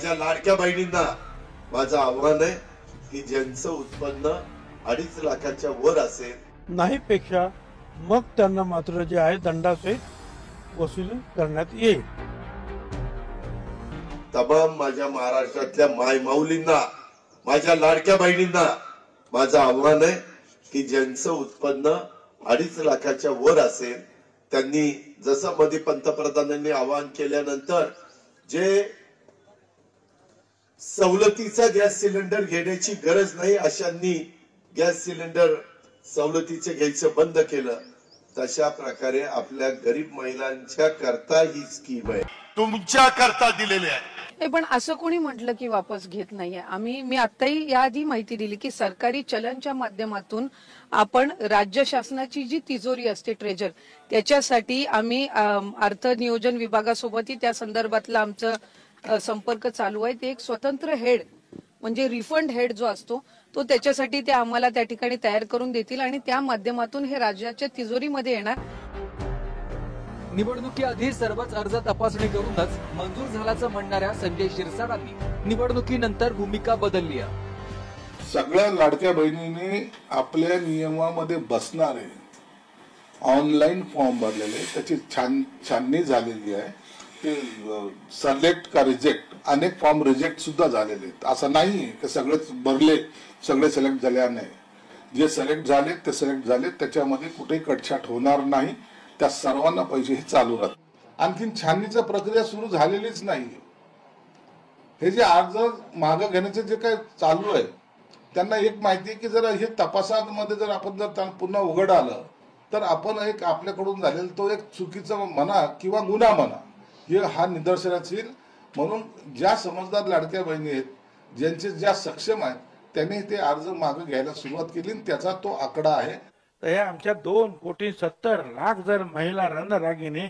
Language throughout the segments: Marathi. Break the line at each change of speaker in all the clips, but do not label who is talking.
माझ्या लाडक्या बहिणींना माझं आव्हान आहे की ज्यांचं उत्पन्न 2.5 लाखाच्या वर असेल
नाही पेक्षा मग त्यांना मात्र जे आहे दंडासहित वसुली करण्यात येईल।
तमाम माझ्या महाराष्ट्रातल्या माय माऊलींना माझ्या लाडक्या बहिणींना माझं आव्हान आहे की ज्यांचं उत्पन्न 2.5 लाखाच्या वर असेल त्यांनी जसं मध्ये पंतप्रधानांनी आवाहन केल्यानंतर जे सवलतीचा गॅस सिलेंडर घेण्याची गरज नाही अशांनी गॅस सिलेंडर सवलतीचे घ्यायचं बंद केलं, तशा प्रकारे आपल्या गरीब महिलांच्या करता ही स्कीम आहे, तुमच्या करता दिलेली आहे।
पण असं कोणी म्हटलं की वापस घेत नाहीये। मी आताही याआधी माहिती दिली की सरकारी चलनच्या माध्यमातून आपण राज्य शासनाची जी तिजोरी असते ट्रेजर त्याच्यासाठी आम्ही अर्थ नियोजन विभागासोबतही त्या संदर्भातला आमचं संपर्क चालू आहे। ते एक स्वतंत्र हेड म्हणजे रिफंड हेड जो असतो तो त्याच्यासाठी ते आम्हाला त्या ठिकाणी तयार करून देतील आणि त्या माध्यमातून हे राज्याच्या तिजोरीमध्ये येणार।
निवडणुकीआधी सर्वच अर्ज तपासणी करूनच मंजूर झाल्याचं म्हणणाऱ्या संजय शिरसाटांनी निवडणुकीनंतर भूमिका बदलली आहे।
सगळ्या लाडक्या बहिणींनी आपल्या नियमामध्ये बसणारे ऑनलाईन फॉर्म भरलेले त्याची छाननी झालेली आहे। ते सिलेक्ट का रिजेक्ट अनेक फॉर्म रिजेक्ट सुद्धा झालेले आहेत। असं नाही की सगळेच भरले सगळे सिलेक्ट झाले नाही, जे सिलेक्ट झाले ते सिलेक्ट झाले, त्याच्यामध्ये कुठेही कटछाट होणार नाही, त्या सर्वांना पैसे हे चालू राहतात। आणखीन छाननीची प्रक्रिया सुरू झालेलीच नाही। हे जे अर्ज मागे घेण्याचे जे काही चालू आहे त्यांना एक माहिती आहे की जर हे तपासामध्ये जर आपण जर पुन्हा उघड आलं तर आपण एक आपल्याकडून झालेला तो एक चुकीचा म्हणा किंवा गुन्हा म्हणा हे हा निदर्शनास येईल। म्हणून ज्या समजदार लाडक्या बहिणी आहेत ज्यांचे ज्या सक्षम आहेत त्यांनी ते अर्ज मागे घ्यायला सुरुवात केली, त्याचा तो आकडा आहे।
तर हे आमच्या 2,70,00,000 जर महिला रणरागिणी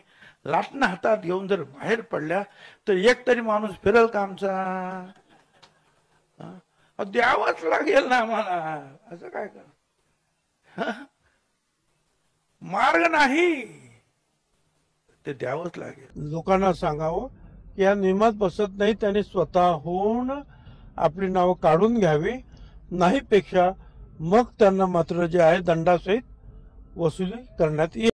लाटणं हातात घेऊन जर बाहेर पडल्या तर एक तरी माणूस फिरल का आमचा? द्यावंच लागेल ना आम्हाला, असं काय कर मार्ग नाही, ते द्यावंच लागेल। लोकांना सांगावं की या नियमात बसत नाही, त्यांनी स्वतःहून आपली नावं काढून घ्यावी, नाही पेक्षा मग त्यांना मात्र जे आहे दंडासहित वसुली करण्यात येईल।